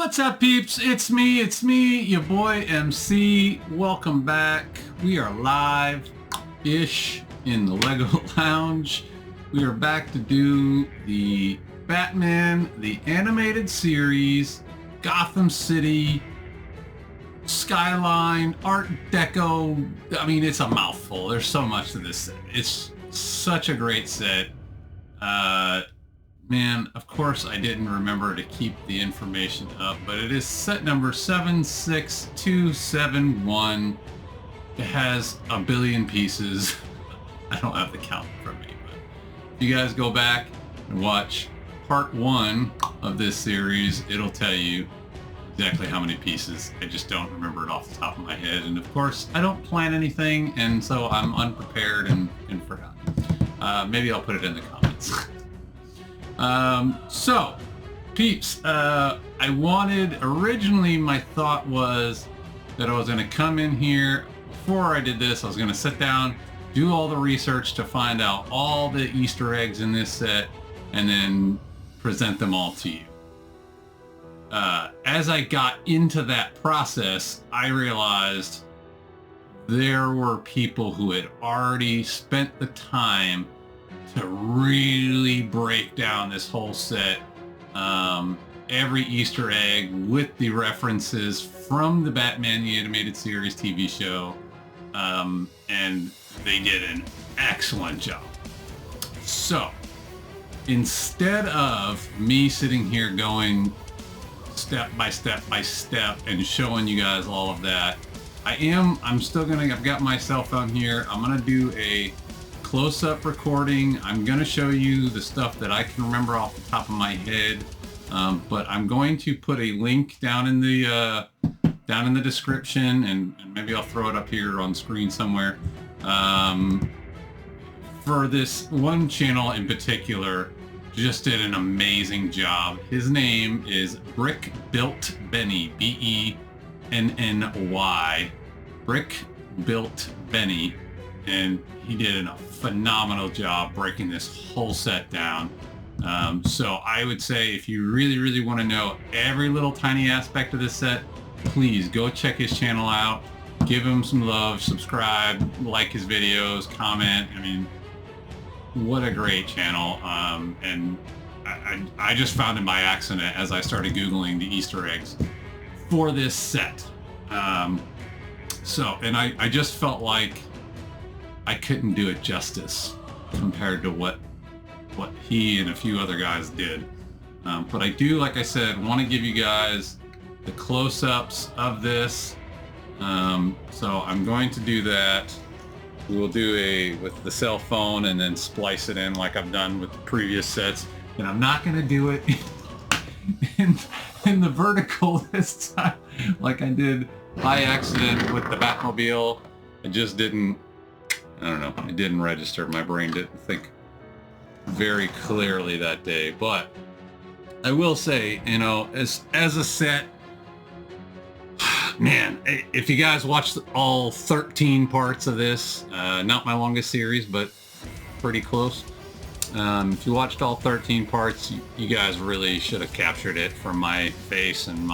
What's up, peeps? It's me, your boy MC. Welcome back. We are live-ish in the Lego Lounge. We are back to do the Batman, the animated series, Gotham City, Skyline, Art Deco. I mean, it's a mouthful. There's so much to this set. It's such a great set. Man, of course I didn't remember to keep the information up, but it is set number 76271. It has a billion pieces. I don't have the count in front of me, but if you guys go back and watch part 1 of this series, it'll tell you exactly how many pieces. I just don't remember it off the top of my head, and of course I don't plan anything, and so I'm unprepared and forgotten. Maybe I'll put it in the comments. So, peeps, originally my thought was that I was going to come in here. Before I did this, I was going to sit down, do all the research to find out all the Easter eggs in this set, and then present them all to you. As I got into that process, I realized there were people who had already spent the time to really break down this whole set, every Easter egg with the references from the Batman the Animated Series TV show, and they did an excellent job. So, instead of me sitting here going step by step by step and showing you guys all of that, I've got my cell phone here. I'm gonna do a close-up recording. I'm going to show you the stuff that I can remember off the top of my head, but I'm going to put a link down in the description, and maybe I'll throw it up here on screen somewhere. For this one channel in particular, just did an amazing job. His name is Brick Built Benny, B-E-N-N-Y, Brick Built Benny, and he did a phenomenal job breaking this whole set down. So I would say if you really want to know every little tiny aspect of this set, please go check his channel out, give him some love, subscribe, like his videos, comment. I mean, what a great channel. And I just found him by accident as I started Googling the Easter eggs for this set. And I just felt like I couldn't do it justice compared to what he and a few other guys did. But I do, like I said, want to give you guys the close-ups of this. So I'm going to do that. We'll do with the cell phone and then splice it in like I've done with the previous sets. And I'm not going to do it in the vertical this time like I did by accident with the Batmobile. I just didn't, I don't know, it didn't register. My brain didn't think very clearly that day. But I will say, you know, as a set, man, if you guys watched all 13 parts of this, not my longest series, but pretty close. If you watched all 13 parts, you guys really should have captured it from my face and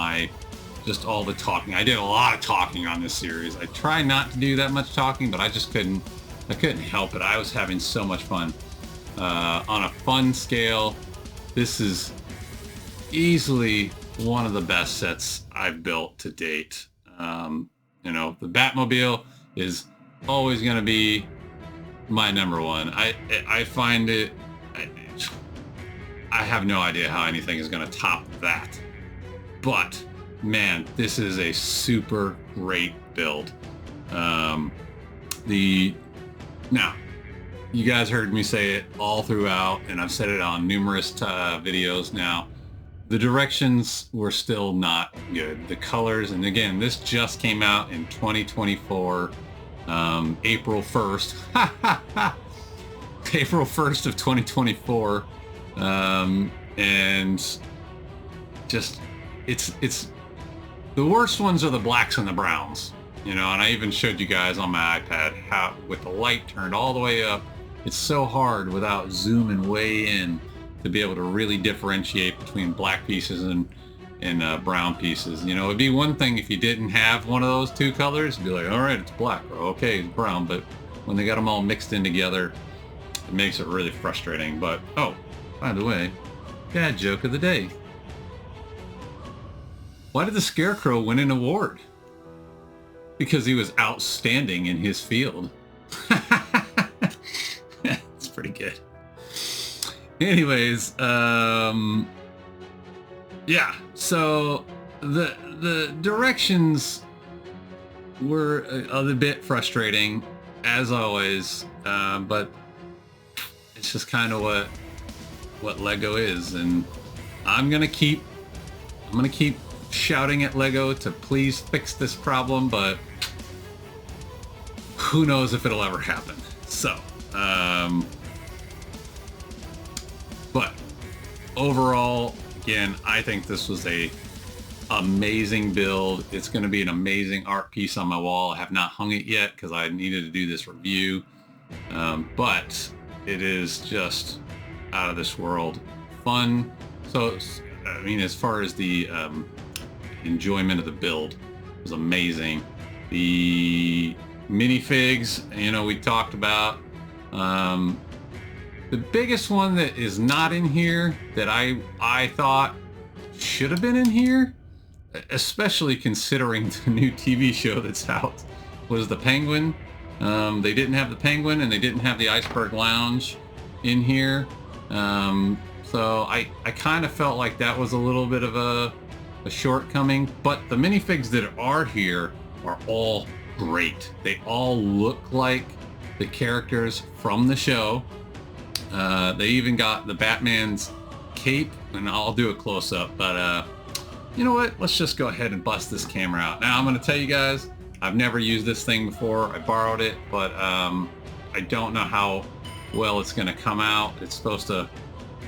just all the talking. I did a lot of talking on this series. I try not to do that much talking, but I couldn't help it. I was having so much fun. On a fun scale, this is easily one of the best sets I've built to date. You know, the Batmobile is always going to be my number one. I find it, I have no idea how anything is going to top that. But man, this is a super great build. Now, you guys heard me say it all throughout, and I've said it on numerous videos now. The directions were still not good. The colors, and again, this just came out in 2024, April 1st. April 1st of 2024. And just, it's the worst ones are the blacks and the browns. You know, and I even showed you guys on my iPad how, with the light turned all the way up, it's so hard without zooming way in to be able to really differentiate between black pieces in brown pieces. You know, it'd be one thing if you didn't have one of those two colors. It'd be like, all right, it's black. Or, okay, it's brown. But when they got them all mixed in together, it makes it really frustrating. But, oh, by the way, dad joke of the day. Why did the Scarecrow win an award? Because he was outstanding in his field. It's pretty good. Anyways, yeah, so the directions were a bit frustrating, as always, but it's just kind of what Lego is, and I'm gonna keep shouting at Lego to please fix this problem, but who knows if it'll ever happen. So, but overall, again, I think this was a amazing build. It's going to be an amazing art piece on my wall. I have not hung it yet because I needed to do this review, but it is just out of this world fun. So, I mean, as far as the enjoyment of the build, it was amazing. The minifigs, you know, we talked about. The biggest one that is not in here that I thought should have been in here, especially considering the new TV show that's out, was the Penguin. They didn't have the Penguin and they didn't have the Iceberg Lounge in here. So I kind of felt like that was a little bit of a shortcoming, but the minifigs that are here are all great. They all look like the characters from the show. They even got the Batman's cape, and I'll do a close-up, but you know what? Let's just go ahead and bust this camera out. Now, I'm going to tell you guys, I've never used this thing before. I borrowed it, but I don't know how well it's going to come out. It's supposed to,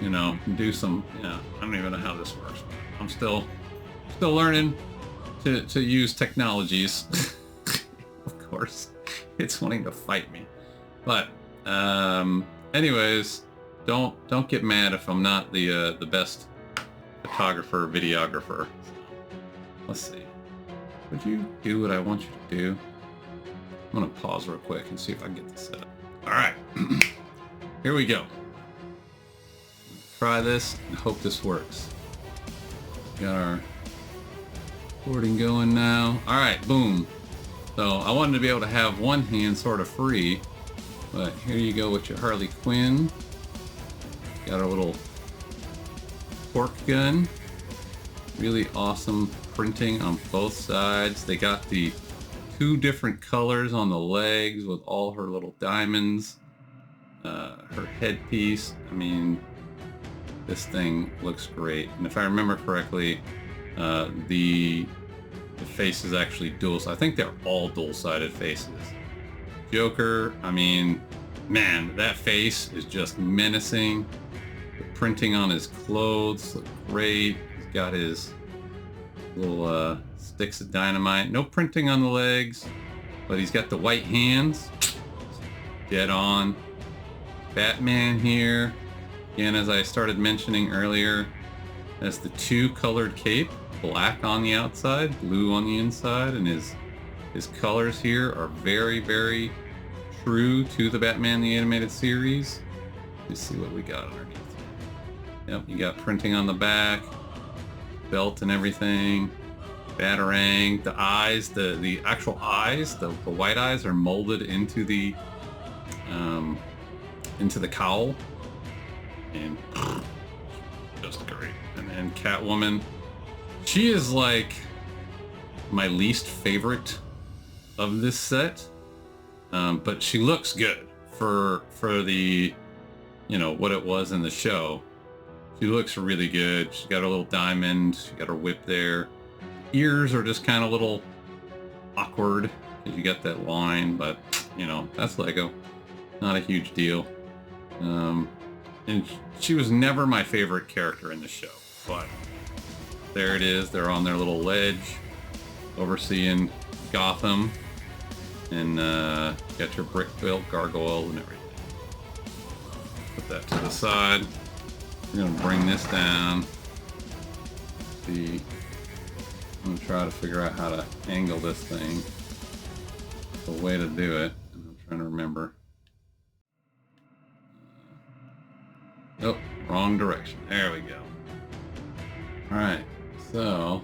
you know, do some, you know, I don't even know how this works. I'm still learning to use technologies. Of course, it's wanting to fight me. But anyways, don't get mad if I'm not the best photographer, videographer. Let's see. Would you do what I want you to do? I'm gonna pause real quick and see if I can get this set up. All right, here we go. Try this and hope this works. Got our recording going now. All right, boom. So I wanted to be able to have one hand sort of free, but here you go with your Harley Quinn. Got our little torque gun. Really awesome printing on both sides. They got the two different colors on the legs with all her little diamonds. Her headpiece. I mean, this thing looks great. And if I remember correctly, the face is actually dual. So I think they're all dual-sided faces. Joker, I mean, man, that face is just menacing. The printing on his clothes look great. He's got his little sticks of dynamite. No printing on the legs, but he's got the white hands. Dead on. Batman here. Again, as I started mentioning earlier, has the two colored cape. Black on the outside, blue on the inside, and his colors here are very, very true to the Batman the Animated Series. Let's see what we got underneath. Yep, you got printing on the back, belt and everything, Batarang. The eyes, the actual eyes, the white eyes are molded into the cowl, and just great. And then Catwoman. She is like my least favorite of this set, but she looks good for the, you know, what it was in the show. She looks really good. She's got a little diamond. She got her whip there. Ears are just kind of a little awkward because you got that line, but you know, that's Lego. Not a huge deal. And she was never my favorite character in the show, but there it is. They're on their little ledge overseeing Gotham, and got your brick built gargoyle and everything. Put that to the side. We're gonna bring this down. See, I'm gonna try to figure out how to angle this thing. The way to do it. And I'm trying to remember. Oh, wrong direction. There we go. Alright, so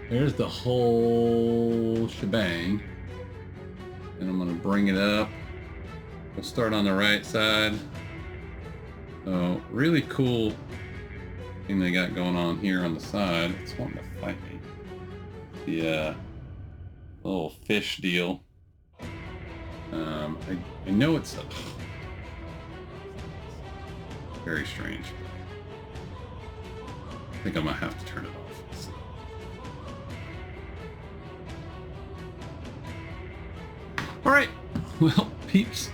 there's the whole shebang. And I'm gonna bring it up. We'll start on the right side. So really cool thing they got going on here on the side. It's wanting to fight me. The little fish deal. I know it's very strange. I think I'm gonna have to turn it off. So. All right, well, peeps,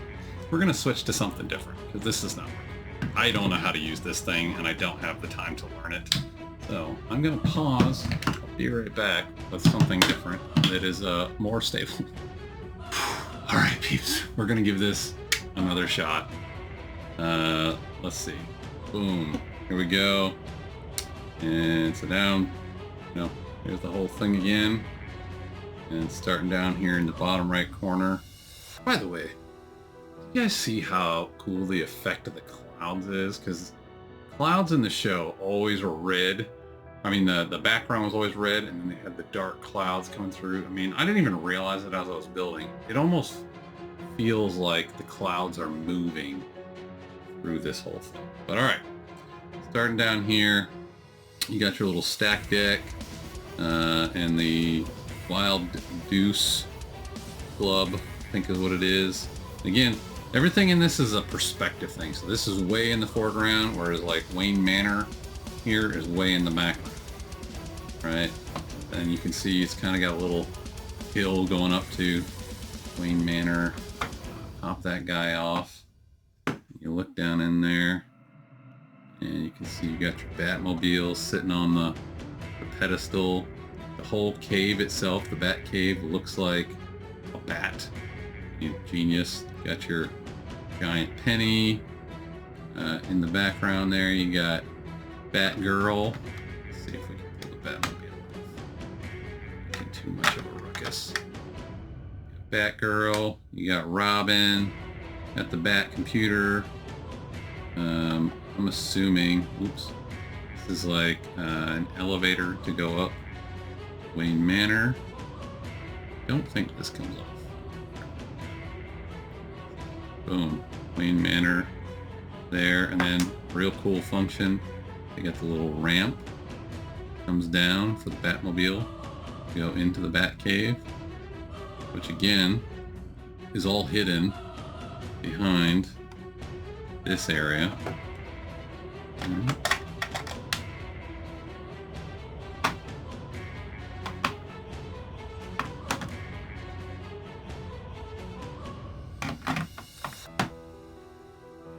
we're gonna switch to something different because this is not working. I don't know how to use this thing, and I don't have the time to learn it. So I'm gonna pause. I'll be right back with something different that is more stable. All right, peeps, we're gonna give this another shot. Let's see. Boom. Here we go. And so down. No, here's the whole thing again. And starting down here in the bottom right corner. By the way, you guys see how cool the effect of the clouds is? Because clouds in the show always were red. I mean, the background was always red, and then they had the dark clouds coming through. I mean, I didn't even realize it as I was building. It almost feels like the clouds are moving through this whole thing. But all right, starting down here, you got your little stack deck and the Wild Deuce Club, I think is what it is. Again, everything in this is a perspective thing. So this is way in the foreground, whereas like Wayne Manor here is way in the background, right? And you can see it's kind of got a little hill going up to Wayne Manor. Pop that guy off. You look down in there, and you can see you got your Batmobile sitting on the pedestal. The whole cave itself, the Bat Cave, looks like a bat. Genius. Got your giant penny in the background there. You got Batgirl. Let's see if we can pull the Batmobile off. Making too much of a ruckus. Batgirl. You got Robin. Got the Bat computer. I'm assuming, oops, this is like an elevator to go up Wayne Manor. Don't think this comes off. Boom, Wayne Manor there, and then real cool function. They got the little ramp comes down for the Batmobile to go into the Bat Cave, which again is all hidden behind this area.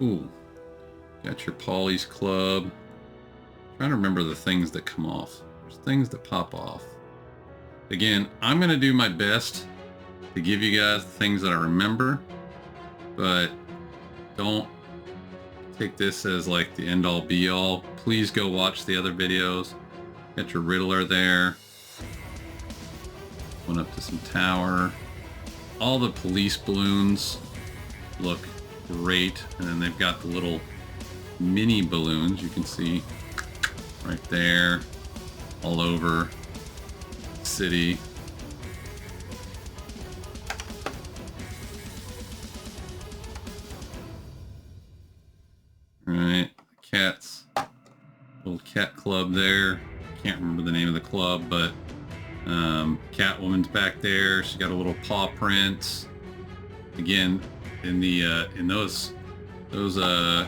Ooh, got your Polly's Club. Trying to remember the things that come off. There's things that pop off. Again, I'm going to do my best to give you guys the things that I remember, but don't take this as like the end all be all. Please go watch the other videos. Got your Riddler there. Went up to some tower. All the police balloons look great, and then they've got the little mini balloons you can see right there all over the city. Right, cats, little cat club there. Can't remember the name of the club, but Catwoman's back there. She got a little paw prints. Again, in the in those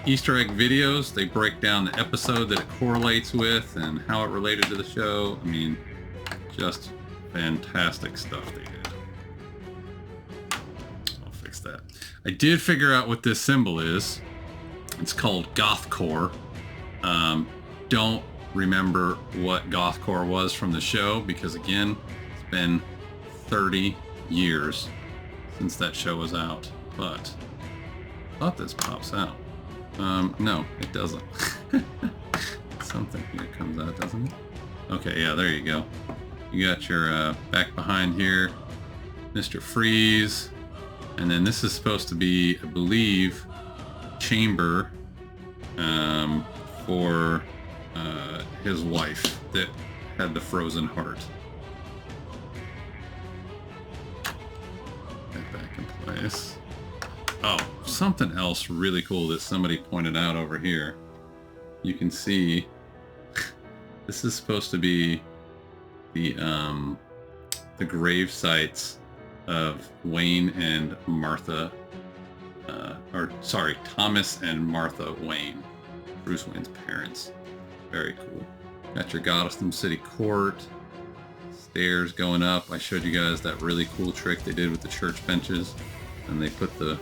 Easter egg videos, they break down the episode that it correlates with and how it related to the show. I mean, just fantastic stuff they did. I'll fix that. I did figure out what this symbol is. It's called Gothcore. Don't remember what Gothcore was from the show because, again, it's been 30 years since that show was out. But I thought this pops out. No, it doesn't. Something here comes out, doesn't it? Okay, yeah, there you go. You got your back behind here, Mr. Freeze. And then this is supposed to be, I believe, chamber for his wife that had the frozen heart. Get back in place. Oh, something else really cool that somebody pointed out over here. You can see this is supposed to be the grave sites of Wayne and Martha, Thomas and Martha Wayne, Bruce Wayne's parents. Very cool. Got your Gotham City court, stairs going up. I showed you guys that really cool trick they did with the church benches, and they put the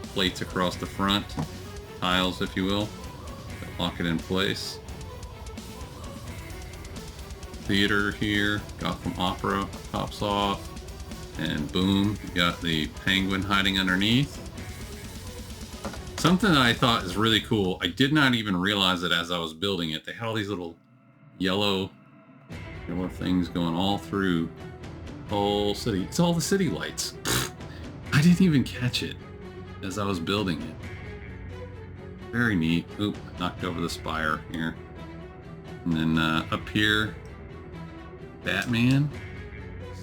plates across the front, tiles if you will, that lock it in place. Theater here, Gotham Opera pops off, and boom, you got the penguin hiding underneath. Something that I thought is really cool, I did not even realize it as I was building it. They had all these little yellow things going all through the whole city. It's all the city lights. I didn't even catch it as I was building it. Very neat. Oop, knocked over the spire here. And then up here, Batman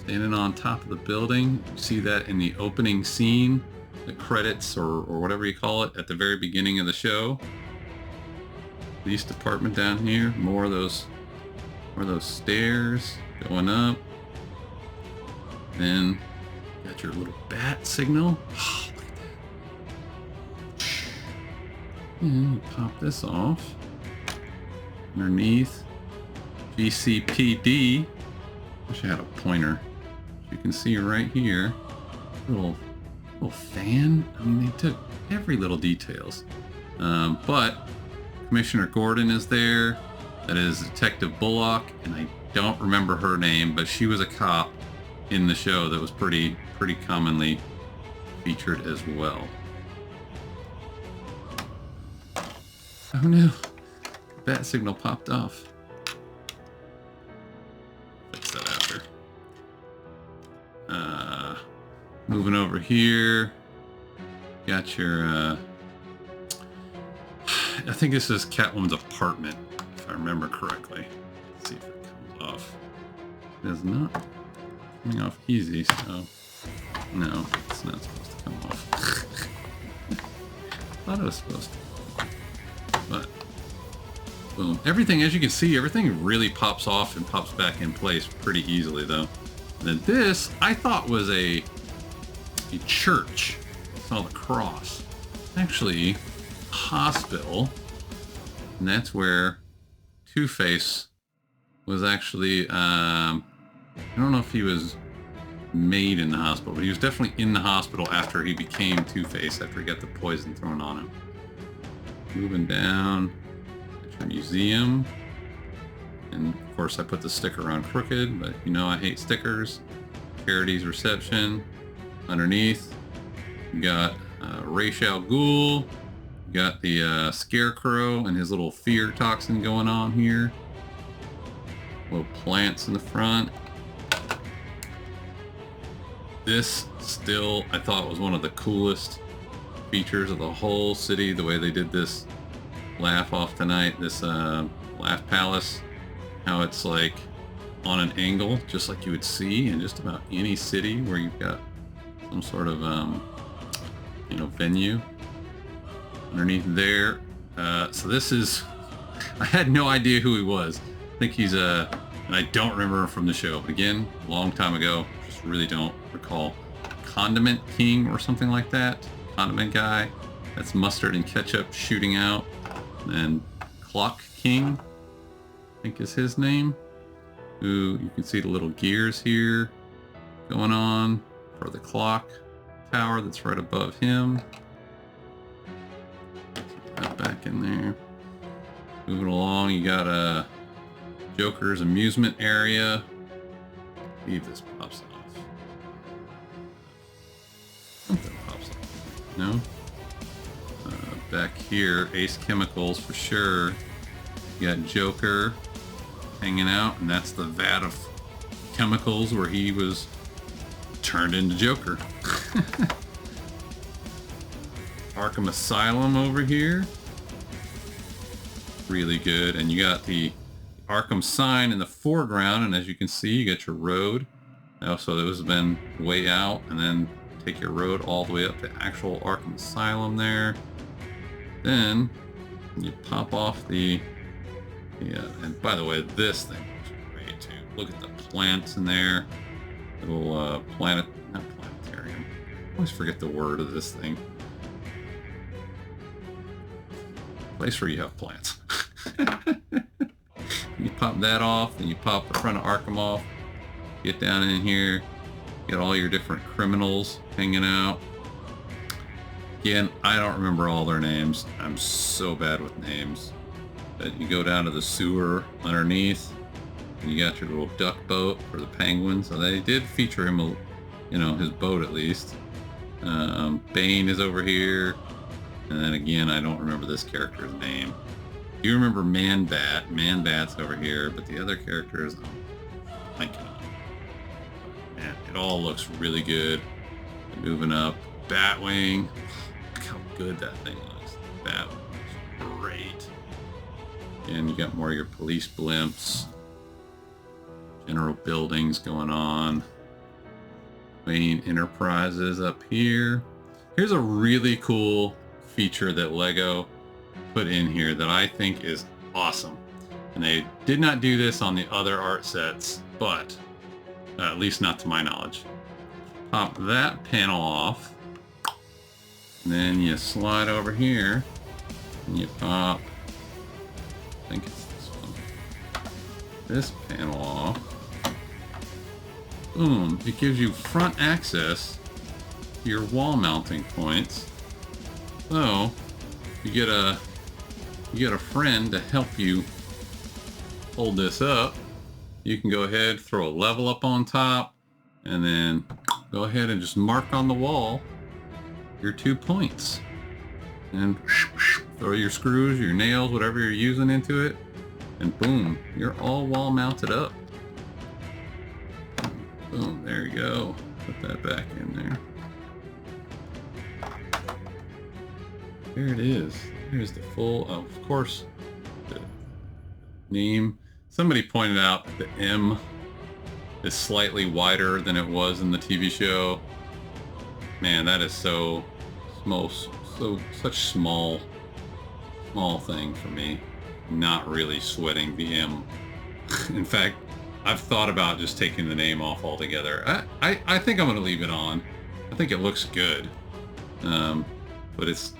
standing on top of the building. You see that in the opening scene, the credits or whatever you call it at the very beginning of the show. Police department down here, more of those stairs going up. Then got your little bat signal. Oh, look at that. And you pop this off. Underneath, GCPD. Wish I had a pointer. You can see right here, little fan. I mean, they took every little details. But Commissioner Gordon is there. That is Detective Bullock, and I don't remember her name, but she was a cop in the show that was pretty commonly featured as well. Oh no, bat signal popped off. Fix that after. Moving over here, got your, I think this is Catwoman's apartment, if I remember correctly. Let's see if it comes off. It is not coming off easy, so no, it's not supposed to come off. Thought it was supposed to, but boom. Everything, as you can see, everything really pops off and pops back in place pretty easily, though. And then this, I thought was a church. I saw the cross. Actually, a hospital, and that's where Two-Face was actually, I don't know if he was made in the hospital, but he was definitely in the hospital after he became Two-Face, after he got the poison thrown on him. Moving down, at your museum. And of course I put the sticker on crooked, but you know I hate stickers. Charities reception. Underneath, you got Ra's al Ghul. You got the Scarecrow and his little fear toxin going on here. Little plants in the front. This still, I thought, was one of the coolest features of the whole city, the way they did this laugh off tonight, this laugh palace. How it's like on an angle, just like you would see in just about any city where you've got some sort of, venue. Underneath there, so this is, I had no idea who he was. I think he's and I don't remember him from the show. But again, a long time ago, just really don't recall. Condiment King or something like that. Condiment guy. That's mustard and ketchup shooting out. And then Clock King, I think is his name. Who, you can see the little gears here going on for the clock tower that's right above him. Put that back in there. Moving along, you got a Joker's amusement area. I believe this pops off. Something pops off. No? Back here, Ace Chemicals for sure. You got Joker hanging out, and that's the vat of chemicals where he was turned into Joker. Arkham Asylum over here. Really good. And you got the Arkham sign in the foreground, and as you can see, you got your road. So those have been way out, and then take your road all the way up to actual Arkham Asylum there. Then you pop off the and by the way, this thing looks great too. Look at the plants in there. Little not planetarium. I always forget the word of this thing. Place where you have plants. You pop that off, and you pop the front of Arkham off. Get down in here. Get all your different criminals hanging out. Again, I don't remember all their names. I'm so bad with names. But you go down to the sewer underneath, and you got your little duck boat for the penguin. So they did feature him, his boat at least. Bane is over here. And then again, I don't remember this character's name. You remember Man-Bat. Man-Bat's over here, but the other characters, I'm blanking on. Man, it all looks really good. Moving up. Batwing. Look how good that thing looks. Batwing looks great. And you got more of your police blimps. General buildings going on. Wayne Enterprises up here. Here's a really cool feature that Lego put in here that I think is awesome. And they did not do this on the other art sets, but at least not to my knowledge. Pop that panel off, and then you slide over here, and you pop, I think it's this one, this panel off. Boom, it gives you front access to your wall mounting points. So you get a friend to help you hold this up. You can go ahead, throw a level up on top, and then go ahead and just mark on the wall your 2 points. And throw your screws, your nails, whatever you're using into it, and boom, you're all wall mounted up. Boom, there you go. Put that back in there. There it is. Here's the full, of course, the name. Somebody pointed out that the M is slightly wider than it was in the TV show. Man, that is so small, such small thing for me. Not really sweating the M. In fact, I've thought about just taking the name off altogether. I think I'm going to leave it on. I think it looks good. But it's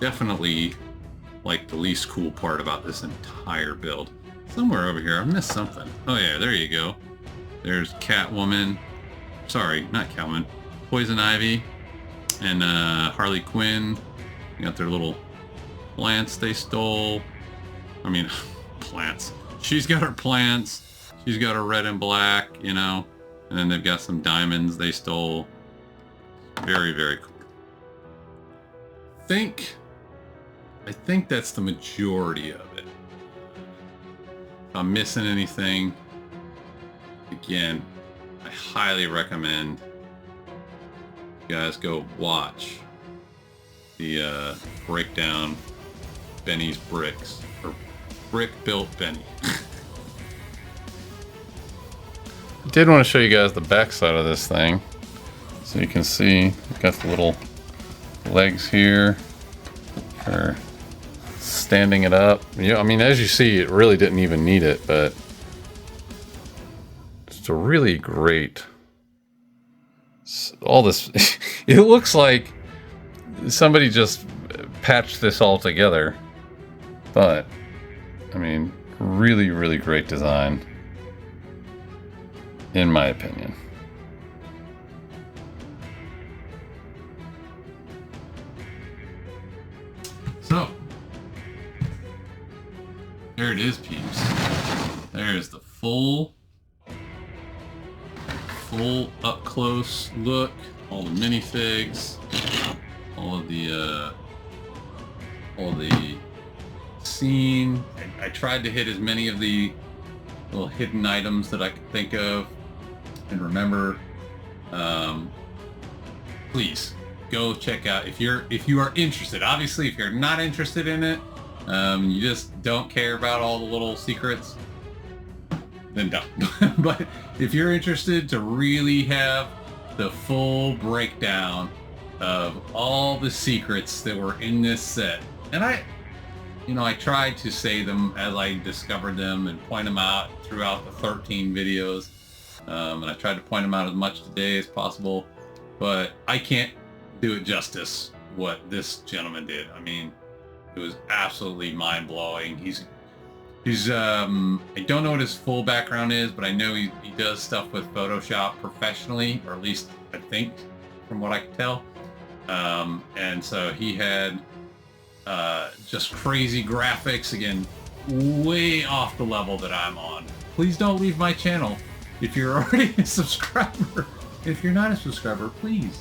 definitely like the least cool part about this entire build. Somewhere over here, I missed something. Oh yeah, there you go. There's Catwoman. Sorry, not Catwoman. Poison Ivy and Harley Quinn. You got their little plants they stole. I mean, plants. She's got her plants. She's got her red and black, and then they've got some diamonds they stole. Very, very cool. I think that's the majority of it. If I'm missing anything, again, I highly recommend you guys go watch the breakdown Benny's bricks, or Brick Built Benny. I did want to show you guys the back side of this thing. So you can see, we've got the little legs here for standing it up. I mean, as you see, it really didn't even need it, but it's a really great, all this, it looks like somebody just patched this all together, but I mean, really, really great design, in my opinion. So, there it is, peeps. There's the full up close look, all the minifigs, all the scene. I tried to hit as many of the little hidden items that I can think of and remember. Please go check out if you are interested. Obviously, if you're not interested in it, you just don't care about all the little secrets, then don't. But if you're interested to really have the full breakdown of all the secrets that were in this set, and I tried to say them as I discovered them and point them out throughout the 13 videos, and I tried to point them out as much today as possible, but I can't do it justice what this gentleman did. I mean, it was absolutely mind-blowing. He's I don't know what his full background is, but I know he does stuff with Photoshop professionally, or at least I think from what I can tell. And so he had just crazy graphics, again, way off the level that I'm on. Please don't leave my channel if you're already a subscriber. If you're not a subscriber, please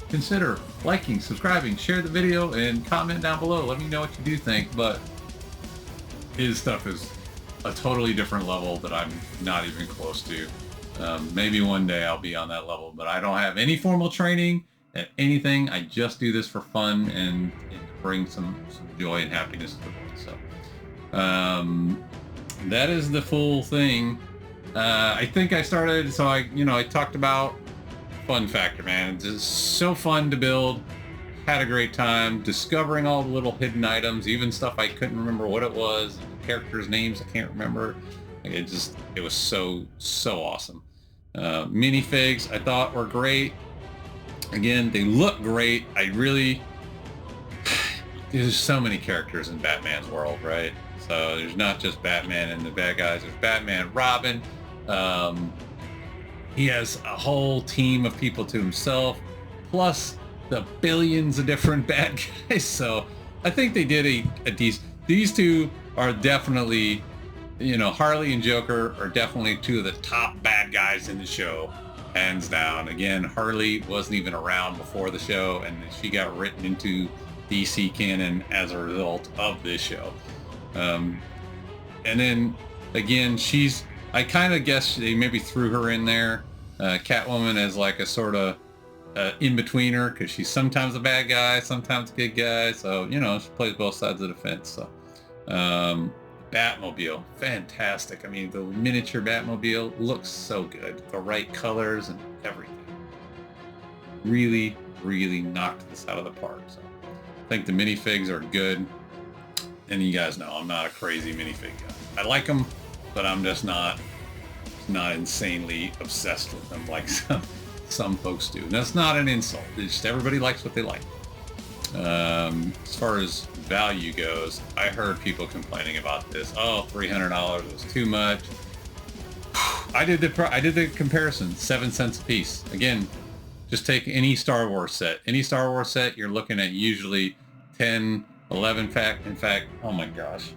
consider liking, subscribing, share the video, and comment down below. Let me know what you do think, but his stuff is a totally different level that I'm not even close to. Maybe one day I'll be on that level, but I don't have any formal training at anything. I just do this for fun and bring some joy and happiness to the world. So that is the full thing. I think I started, so I talked about fun factor, man. It's just so fun to build. Had a great time discovering all the little hidden items, even stuff I couldn't remember what it was, characters' names I can't remember. It was so awesome. Minifigs I thought were great. Again, they look great. There's so many characters in Batman's world, right? So there's not just Batman and the bad guys. There's Batman, Robin. He has a whole team of people to himself, plus the billions of different bad guys. So I think they did a decent. These two are definitely, Harley and Joker are definitely two of the top bad guys in the show, hands down. Again, Harley wasn't even around before the show, and she got written into DC canon as a result of this show. And then again, I kind of guess they maybe threw her in there, Catwoman, as like a sort of in-betweener, because she's sometimes a bad guy, sometimes a good guy. So, she plays both sides of the fence. So, Batmobile, fantastic. I mean, the miniature Batmobile looks so good. The right colors and everything. Really, really knocked this out of the park. So, I think the minifigs are good. And you guys know I'm not a crazy minifig guy. I like them, but I'm just not insanely obsessed with them like some folks do. And that's not an insult. It's just everybody likes what they like. As far as value goes, I heard people complaining about this. Oh, $300 was too much. I did the comparison, 7 cents a piece. Again, just take any Star Wars set. Any Star Wars set, you're looking at usually 10, 11 in fact, oh my gosh.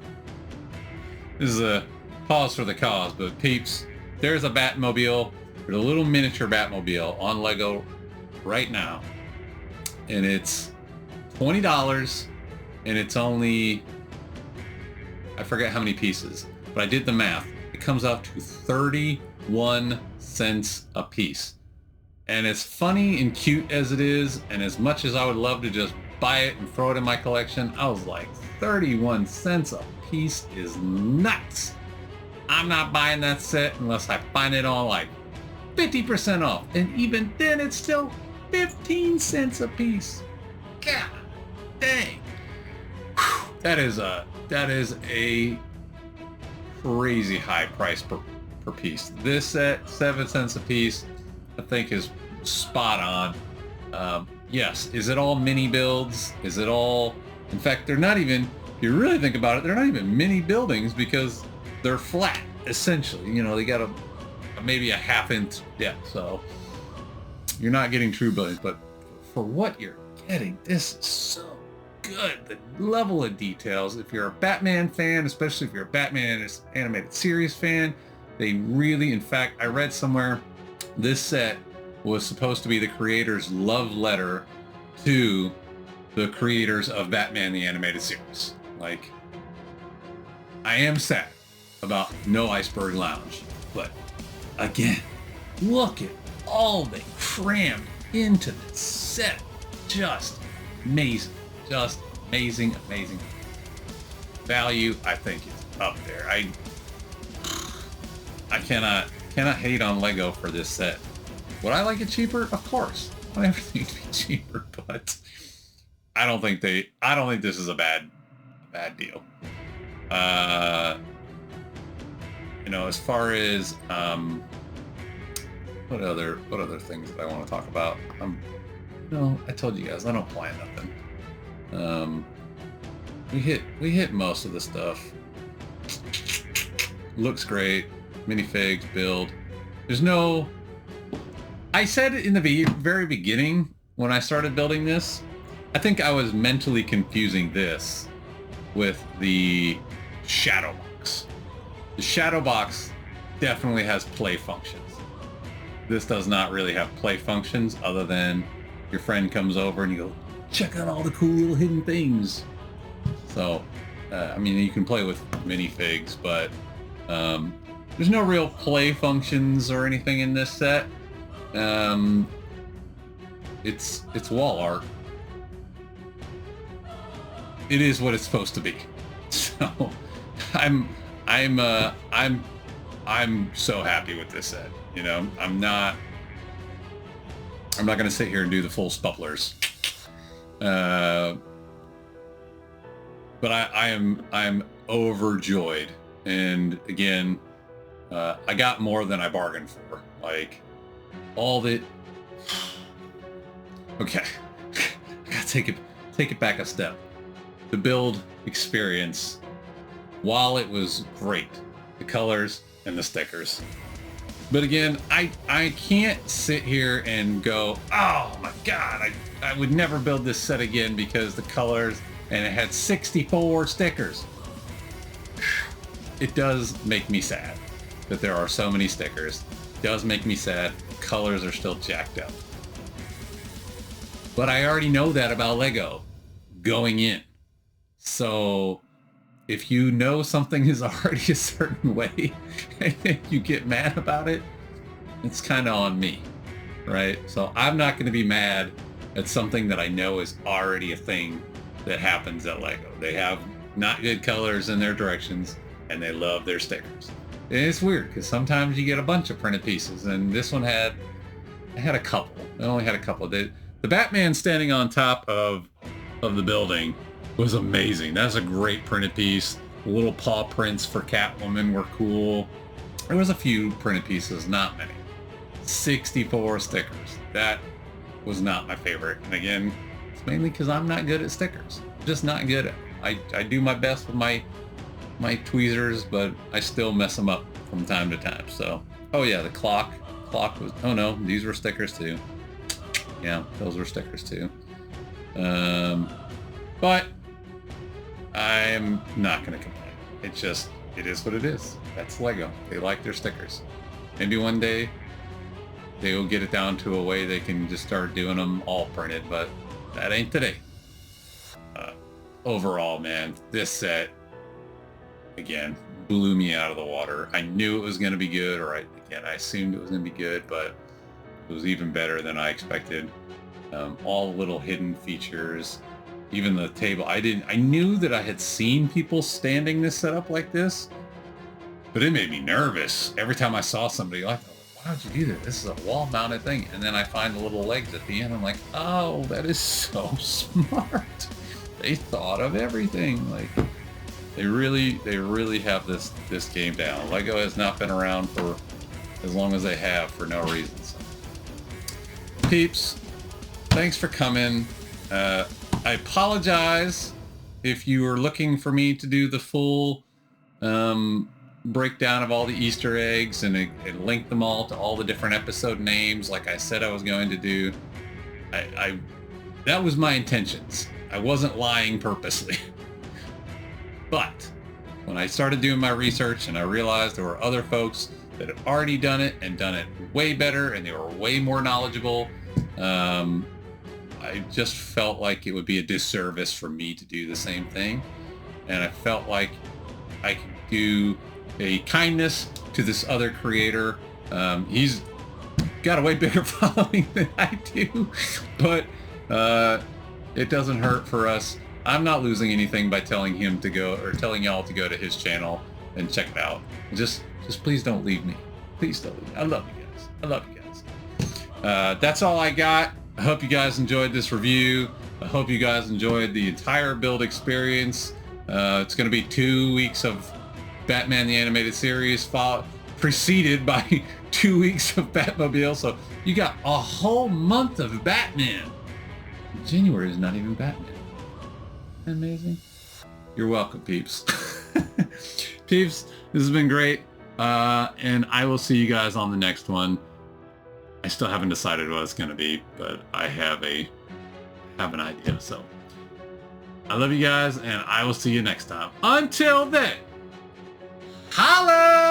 This is a pause for the cause, but peeps, there's a Batmobile, there's a little miniature Batmobile on Lego right now, and it's $20, and it's only, I forget how many pieces, but I did the math. It comes out to 31 cents a piece. And as funny and cute as it is, and as much as I would love to just buy it and throw it in my collection, I was like, 31 cents a piece is nuts. I'm not buying that set unless I find it on like 50% off. And even then, it's still 15 cents a piece. God dang. Whew. That is a crazy high price per piece. This set, 7 cents a piece, I think is spot on. Yes, is it all mini builds? Is it all, in fact, they're not even, if you really think about it, they're not even mini buildings because they're flat, essentially. They got maybe a half-inch depth, so you're not getting true buildings, but for what you're getting, this is so good. The level of details, if you're a Batman fan, especially if you're a Batman animated series fan, they really, in fact, I read somewhere this set was supposed to be the creator's love letter to the creators of Batman the Animated Series. Like, I am sad, about No Iceberg Lounge. But again, look at all they crammed into this set. Just amazing. Just amazing, amazing. Value, I think, is up there. I cannot hate on Lego for this set. Would I like it cheaper? Of course. I want everything to be cheaper, but I don't think this is a bad deal. You know, as far as what other things that I want to talk about? No, I told you guys I don't plan nothing. We hit most of the stuff. Looks great. Minifigs, build. There's no... I said in the very beginning when I started building this, I think I was mentally confusing this with the shadow box. The shadow box definitely has play functions. This does not really have play functions other than your friend comes over and you go, check out all the cool little hidden things. So, I mean, you can play with minifigs, but there's no real play functions or anything in this set. It's wall art. It is what it's supposed to be. So, I'm so happy with this set. You know, I'm not gonna sit here and do the full spupplers. But I'm overjoyed. And again, I got more than I bargained for. Like, all that... Okay. I gotta take it back a step. The build experience, while it was great, the colors and the stickers. But again, I can't sit here and go, oh my god, I would never build this set again because the colors, and it had 64 stickers. It does make me sad that there are so many stickers. It does make me sad. The colors are still jacked up. But I already know that about Lego going in. So if you know something is already a certain way and you get mad about it, it's kind of on me, right? So I'm not going to be mad at something that I know is already a thing that happens at Lego. They have not good colors in their directions and they love their stickers. And it's weird because sometimes you get a bunch of printed pieces, and this one had a couple. It only had a couple. The Batman standing on top of the building was amazing. That's a great printed piece. The little paw prints for Catwoman were cool. There was a few printed pieces, not many. 64 stickers. That was not my favorite. And again, it's mainly because I'm not good at stickers. I'm just not good at it. I do my best with my tweezers, but I still mess them up from time to time. So, oh yeah, the clock was, oh no, these were stickers too. Yeah, those were stickers too. But I'm not going to complain. It is what it is. That's Lego. They like their stickers. Maybe one day they will get it down to a way they can just start doing them all printed, but that ain't today. Overall, man, this set, again, blew me out of the water. I knew it was going to be good, or I assumed it was going to be good, but it was even better than I expected. All little hidden features, even the table. I knew that I had seen people standing this set up like this, but it made me nervous every time I saw somebody like that. Why would you do that? This is a wall-mounted thing. And then I find the little legs at the end. I'm like, oh, that is so smart. They thought of everything. Like, they really have this game down. Lego has not been around for as long as they have for no reason. So. Peeps, thanks for coming. I apologize if you were looking for me to do the full breakdown of all the Easter eggs and link them all to all the different episode names like I said I was going to do. That was my intentions. I wasn't lying purposely. But when I started doing my research and I realized there were other folks that had already done it and done it way better and they were way more knowledgeable, I just felt like it would be a disservice for me to do the same thing. And I felt like I could to a kindness to this other creator. He's got a way bigger following than I do, but it doesn't hurt for us. I'm not losing anything by telling him to go, or telling y'all to go to his channel and check it out. Just please don't leave me. Please don't leave me. I love you guys. I love you guys. That's all I got. I hope you guys enjoyed this review. I hope you guys enjoyed the entire build experience. It's going to be 2 weeks of Batman the Animated Series, preceded by 2 weeks of Batmobile. So you got a whole month of Batman. January is not even Batman. Isn't that amazing? You're welcome, peeps. Peeps, this has been great. And I will see you guys on the next one. I still haven't decided what it's going to be, but I have an idea. So I love you guys, and I will see you next time. Until then, holla!